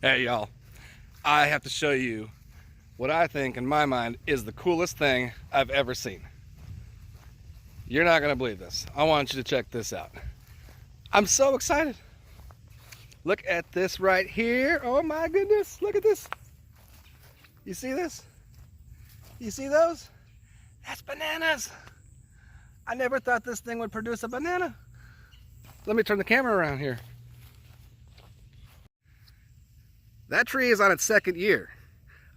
Hey y'all, I have to show you what I think in my mind is the coolest thing I've ever seen. You're not gonna believe this. I want you to check this out. I'm so excited. Look at this right here. Oh my goodness, look at this. You see this? You see those? That's bananas. I never thought this thing would produce a banana. Let me turn the camera around here. That tree is on its second year.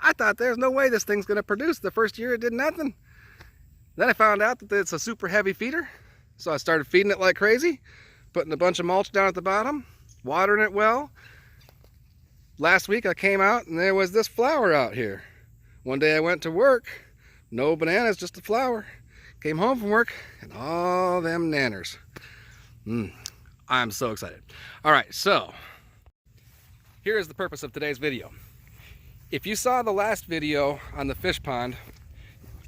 I thought there's no way this thing's gonna produce. The first year it did nothing. Then I found out that it's a super heavy feeder. So I started feeding it like crazy, putting a bunch of mulch down at the bottom, watering it well. Last week I came out and there was this flower out here. One day I went to work, no bananas, just a flower. Came home from work and all them nanners. I'm so excited. All right, so here is the purpose of today's video. If you saw the last video on the fish pond,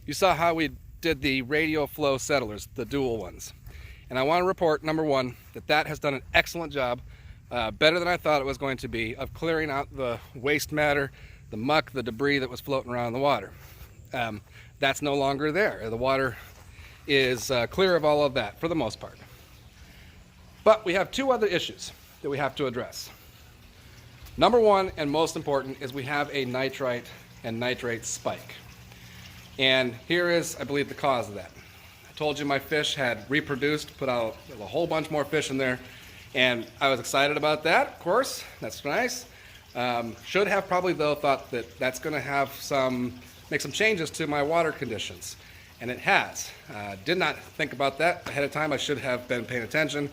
you saw how we did the radial flow settlers, the dual ones. And I want to report, number one, that has done an excellent job, better than I thought it was going to be, of clearing out the waste matter, the muck, the debris that was floating around in the water. That's no longer there. The water is clear of all of that for the most part. But we have two other issues that we have to address. Number one, and most important, is we have a nitrite and nitrate spike. And here is, I believe, the cause of that. I told you my fish had reproduced, put out a whole bunch more fish in there, and I was excited about that, of course. That's nice. Should have probably, though, thought that that's going to have make some changes to my water conditions. And it has. Did not think about that ahead of time. I should have been paying attention.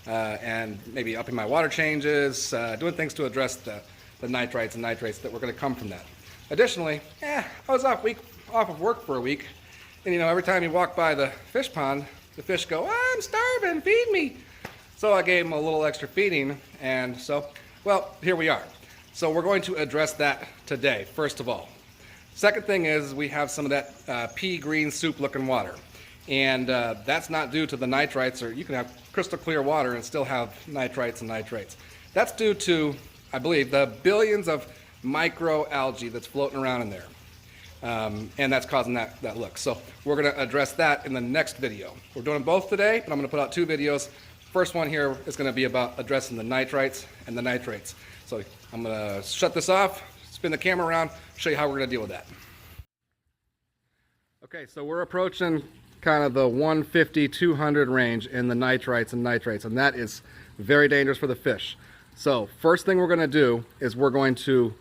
And maybe upping my water changes, doing things to address the nitrites and nitrates that were going to come from that. Additionally, I was off of work for a week, and every time you walk by the fish pond, the fish go, "I'm starving, feed me." So I gave them a little extra feeding, and so, well, here we are. So we're going to address that today, first of all. Second thing is we have some of that pea green soup looking water. And that's not due to the nitrites, or you can have crystal clear water and still have nitrites and nitrates. That's due to, I believe, the billions of microalgae that's floating around in there. And that's causing that look. So we're going to address that in the next video. We're doing both today, but I'm going to put out two videos. First one here is going to be about addressing the nitrites and the nitrates. So I'm going to shut this off, spin the camera around, show you how we're going to deal with that. Okay, so we're approaching kind of the 150, 200 range in the nitrites and nitrates, and that is very dangerous for the fish. So first thing we're going to do is we're going to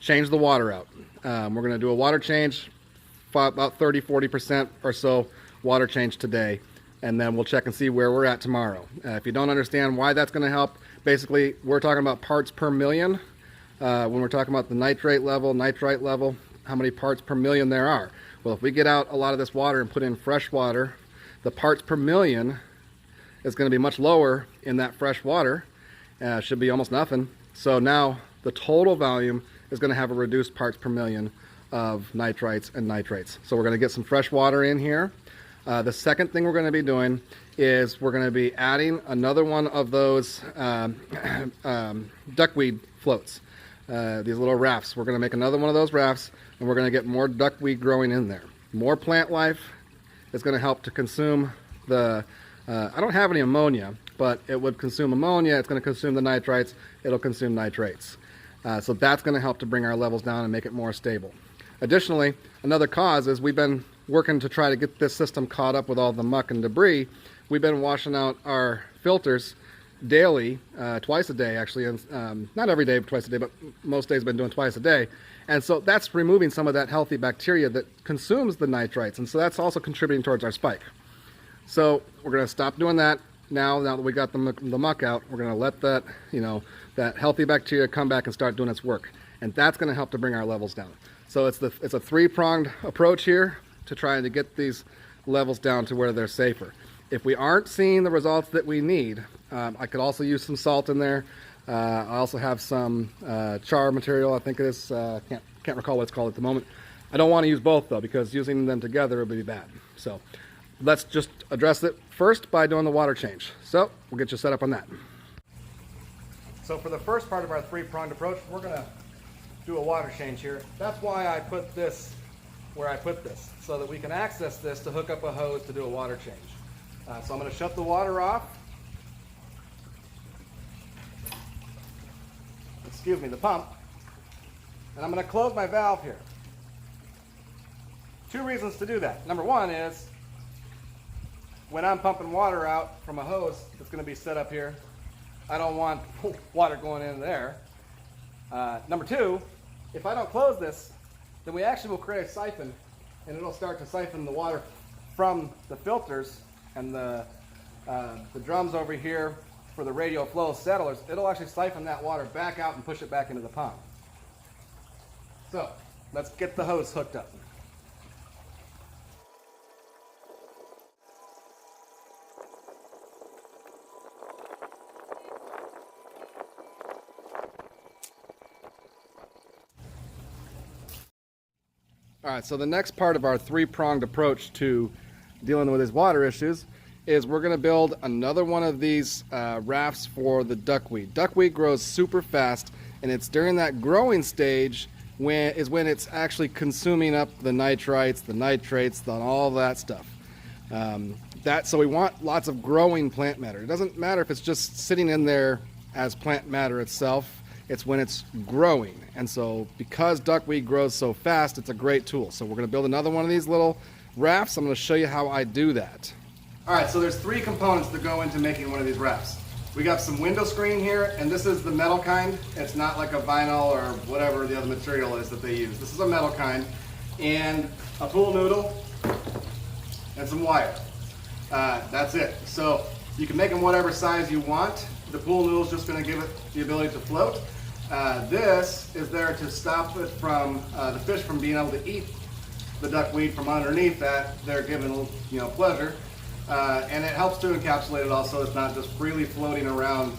change the water out. We're going to do a water change, about 30-40% or so water change today, and then we'll check and see where we're at tomorrow. If you don't understand why that's going to help, basically we're talking about parts per million. When we're talking about the nitrate level, nitrite level, how many parts per million there are. Well, if we get out a lot of this water and put in fresh water, the parts per million is going to be much lower in that fresh water. Should be almost nothing. So now the total volume is going to have a reduced parts per million of nitrites and nitrates. So we're going to get some fresh water in here. The second thing we're going to be doing is we're going to be adding another one of those duckweed floats. These little rafts. We're going to make another one of those rafts, and we're going to get more duckweed growing in there. More plant life is going to help to consume the, I don't have any ammonia, but it would consume ammonia, it's going to consume the nitrites, it'll consume nitrates. So that's going to help to bring our levels down and make it more stable. Additionally, another cause is we've been working to try to get this system caught up with all the muck and debris. We've been washing out our filters daily, twice a day actually, and not every day, but twice a day, but most days been doing twice a day. And so that's removing some of that healthy bacteria that consumes the nitrites, and so that's also contributing towards our spike. So we're going to stop doing that now that we got the muck out. We're going to let that, that healthy bacteria come back and start doing its work, and that's going to help to bring our levels down. So it's a three-pronged approach here to trying to get these levels down to where they're safer. If we aren't seeing the results that we need, I could also use some salt in there. I also have some char material, I think it is. Can't recall what it's called at the moment. I don't want to use both though, because using them together would be bad. So let's just address it first by doing the water change. So we'll get you set up on that. So for the first part of our three-pronged approach, we're going to do a water change here. That's why I put this where I put this, so that we can access this to hook up a hose to do a water change. So I'm going to shut the water off. Excuse me, the pump. And I'm going to close my valve here. Two reasons to do that. Number one is when I'm pumping water out from a hose that's going to be set up here, I don't want water going in there. Number two, if I don't close this, then we actually will create a siphon, and it'll start to siphon the water from the filters and the drums over here for the radial flow settlers. It'll actually siphon that water back out and push it back into the pond. So let's get the hose hooked up. All right, so the next part of our three-pronged approach to dealing with these water issues is we're going to build another one of these rafts for the duckweed. Duckweed grows super fast, and it's during that growing stage when it's actually consuming up the nitrites, the nitrates, all that stuff. So we want lots of growing plant matter. It doesn't matter if it's just sitting in there as plant matter itself. It's when it's growing. And so because duckweed grows so fast, it's a great tool. So we're going to build another one of these little rafts. I'm going to show you how I do that. All right, so there's three components that go into making one of these rafts. We got some window screen here, and this is the metal kind. It's not like a vinyl or whatever the other material is that they use. This is a metal kind, and a pool noodle and some wire. That's it. So you can make them whatever size you want. The pool noodle is just going to give it the ability to float. This is there to stop it from the fish from being able to eat the duckweed from underneath that they're given, pleasure, and it helps to encapsulate it also. It's not just freely floating around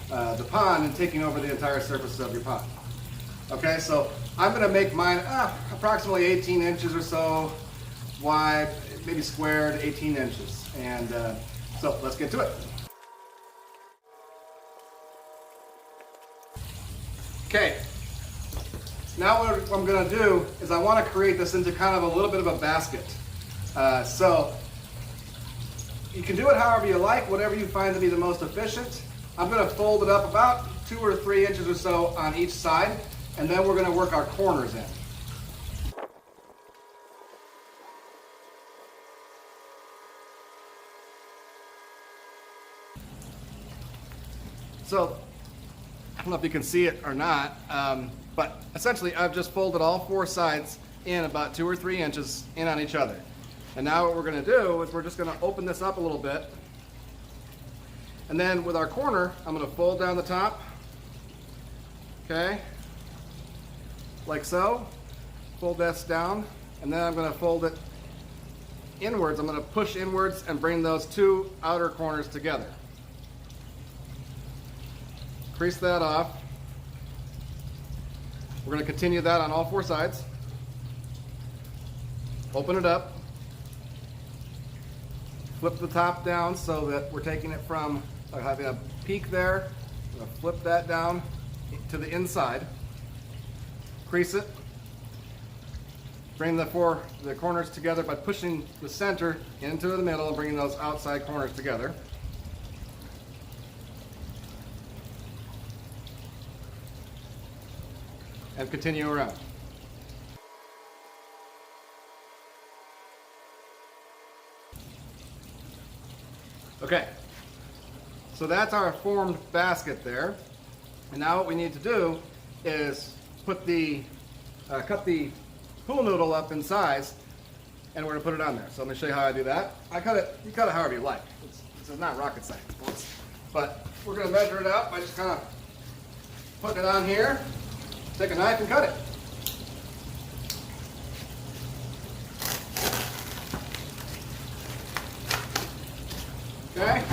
the pond and taking over the entire surface of your pond. Okay, so I'm going to make mine approximately 18 inches or so wide, maybe squared 18 inches, and so let's get to it. Okay, now what I'm going to do is I want to create this into kind of a little bit of a basket. So you can do it however you like, whatever you find to be the most efficient. I'm going to fold it up about 2 or 3 inches or so on each side, and then we're going to work our corners in. So I don't know if you can see it or not, but essentially I've just folded all 4 sides in about 2 or 3 inches in on each other. And now what we're going to do is we're just going to open this up a little bit. And then with our corner, I'm going to fold down the top, okay, like so. Fold this down, and then I'm going to fold it inwards. I'm going to push inwards and bring those 2 outer corners together. Crease that off. We're going to continue that on all 4 sides. Open it up. Flip the top down so that we're taking it from having a peak there. I'm going to flip that down to the inside. Crease it. Bring the corners together by pushing the center into the middle and bringing those outside corners together. And continue around. Okay, so that's our formed basket there. And now what we need to do is put cut the pool noodle up in size, and we're going to put it on there. So let me show you how I do that. You cut it however you like. It's not rocket science, folks. But we're going to measure it out by just kind of putting it on here. Take a knife and cut it. Okay,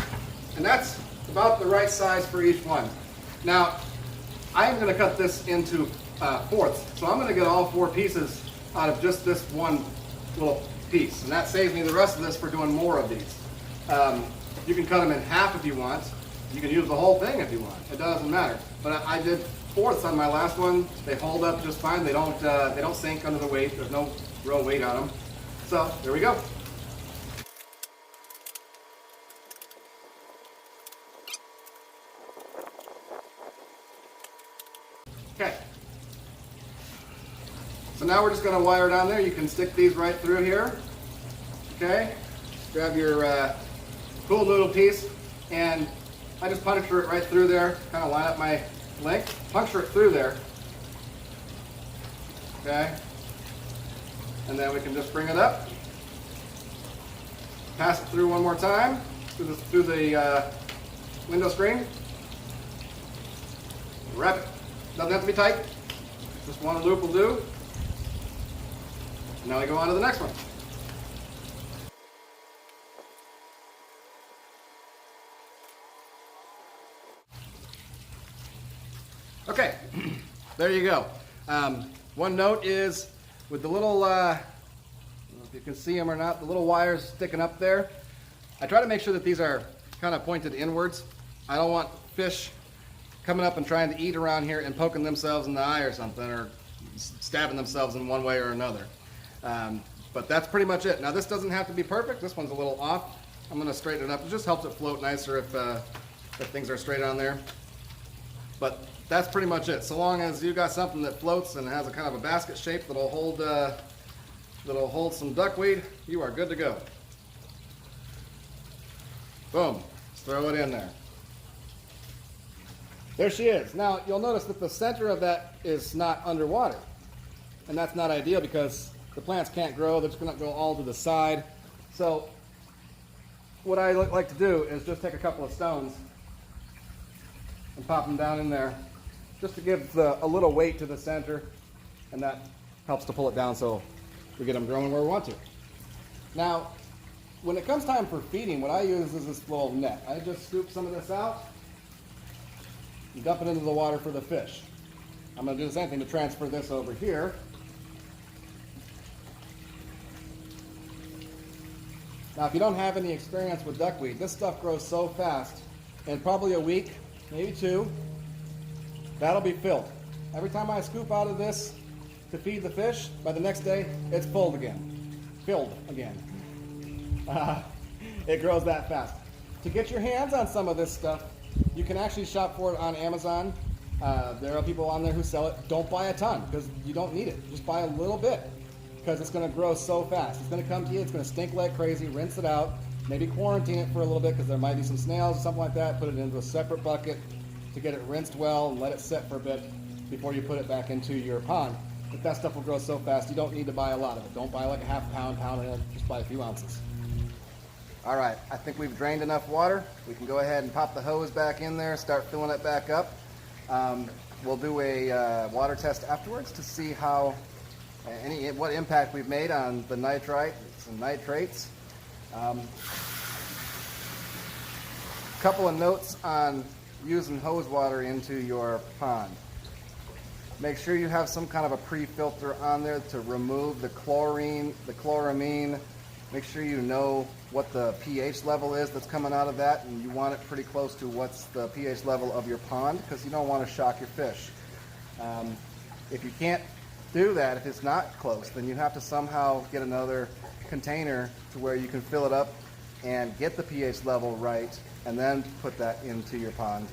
and that's about the right size for each one. Now, I'm going to cut this into fourths, so I'm going to get all 4 pieces out of just this one little piece, and that saves me the rest of this for doing more of these. You can cut them in half if you want. You can use the whole thing if you want. It doesn't matter. but I did 4ths on my last one. They hold up just fine. They don't sink under the weight. There's no real weight on them. So there we go. Okay. So now we're just going to wire down there. You can stick these right through here. Okay. Grab your pool noodle piece, and I just puncture it right through there. Kind of line up my length. Puncture it through there. Okay. And then we can just bring it up. Pass it through one more time through the window screen. Wrap it. Doesn't have to be tight. Just one loop will do. Now we go on to the next one. Okay, there you go. One note is with the little, I don't know if you can see them or not, the little wires sticking up there, I try to make sure that these are kind of pointed inwards. I don't want fish coming up and trying to eat around here and poking themselves in the eye or something, or stabbing themselves in one way or another. But that's pretty much it. Now this doesn't have to be perfect. This one's a little off. I'm going to straighten it up. It just helps it float nicer if things are straight on there. But that's pretty much it. So long as you got something that floats and has a kind of a basket shape that'll hold some duckweed, you are good to go. Boom. Let's throw it in there. There she is. Now you'll notice that the center of that is not underwater, and that's not ideal because the plants can't grow. They're just going to go all to the side. So what I like to do is just take a couple of stones and pop them down in there, just to give a little weight to the center, and that helps to pull it down so we get them growing where we want to. Now, when it comes time for feeding, what I use is this little net. I just scoop some of this out and dump it into the water for the fish. I'm going to do the same thing to transfer this over here. Now, if you don't have any experience with duckweed, this stuff grows so fast, in probably a week, maybe 2, that'll be filled. Every time I scoop out of this to feed the fish, by the next day, it's filled again. Filled again. It grows that fast. To get your hands on some of this stuff, you can actually shop for it on Amazon. There are people on there who sell it. Don't buy a ton, because you don't need it. Just buy a little bit, because it's going to grow so fast. It's going to come to you, it's going to stink like crazy. Rinse it out. Maybe quarantine it for a little bit, because there might be some snails or something like that. Put it into a separate bucket to get it rinsed well, and let it set for a bit before you put it back into your pond. But that stuff will grow so fast, you don't need to buy a lot of it. Don't buy like a half pound, just buy a few ounces. All right, I think we've drained enough water. We can go ahead and pop the hose back in there, start filling it back up. We'll do a water test afterwards to see how what impact we've made on the nitrite and nitrates. Couple of notes on using hose water into your pond. Make sure you have some kind of a pre-filter on there to remove the chlorine, the chloramine. Make sure you know what the pH level is that's coming out of that, and you want it pretty close to what's the pH level of your pond, because you don't want to shock your fish. If you can't do that, if it's not close, then you have to somehow get another container to where you can fill it up and get the pH level right, and then put that into your pond.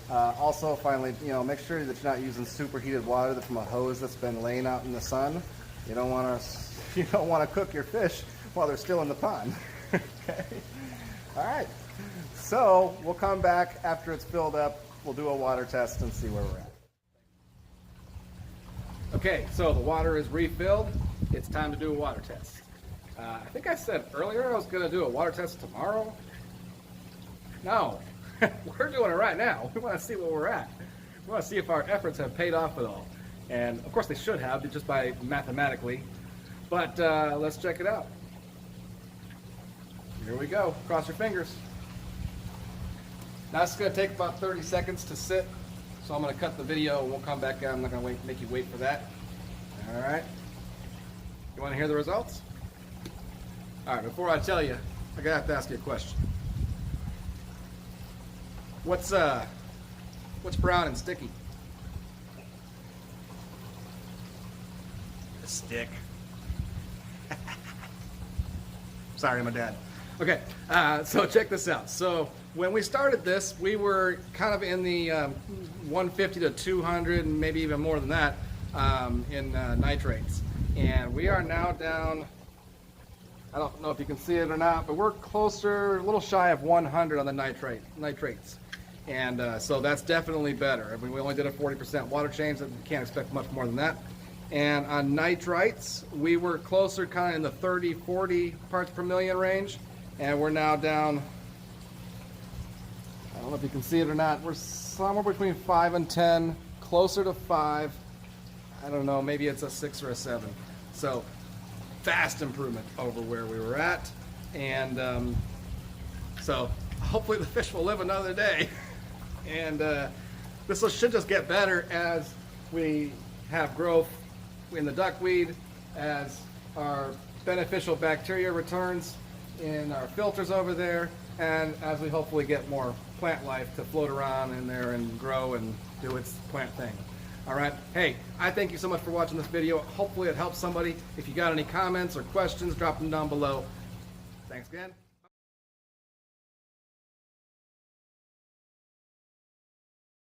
Also, finally, make sure that you're not using superheated water from a hose that's been laying out in the sun. You don't want to cook your fish while they're still in the pond. Okay. All right. So we'll come back after it's filled up. We'll do a water test and see where we're at. Okay, so the water is refilled. It's time to do a water test. I think I said earlier I was going to do a water test tomorrow. No, we're doing it right now. We want to see where we're at. We want to see if our efforts have paid off at all. And of course they should have, just by mathematically. But let's check it out. Here we go. Cross your fingers. Now it's going to take about 30 seconds to sit. So I'm going to cut the video and we'll come back out. I'm not going to make you wait for that. All right. You want to hear the results? All right, before I tell you, I have to ask you a question. What's What's brown and sticky? The stick. Sorry, my dad. Okay, so check this out. So when we started this, we were kind of in the 150 to 200, and maybe even more than that, in nitrates. And we are now down, I don't know if you can see it or not, but we're closer, a little shy of 100 on the nitrates. And so that's definitely better. I mean, we only did a 40% water change, so we can't expect much more than that. And on nitrites, we were closer kind of in the 30, 40 parts per million range. And we're now down, I don't know if you can see it or not, we're somewhere between 5 and 10, closer to 5. I don't know, maybe it's a 6 or a 7. So vast improvement over where we were at. And so hopefully the fish will live another day. And this should just get better as we have growth in the duckweed, as our beneficial bacteria returns in our filters over there, and as we hopefully get more plant life to float around in there and grow and do its plant thing. All right, hey, I thank you so much for watching this video. Hopefully it helps somebody. If you got any comments or questions, drop them down below. Thanks again.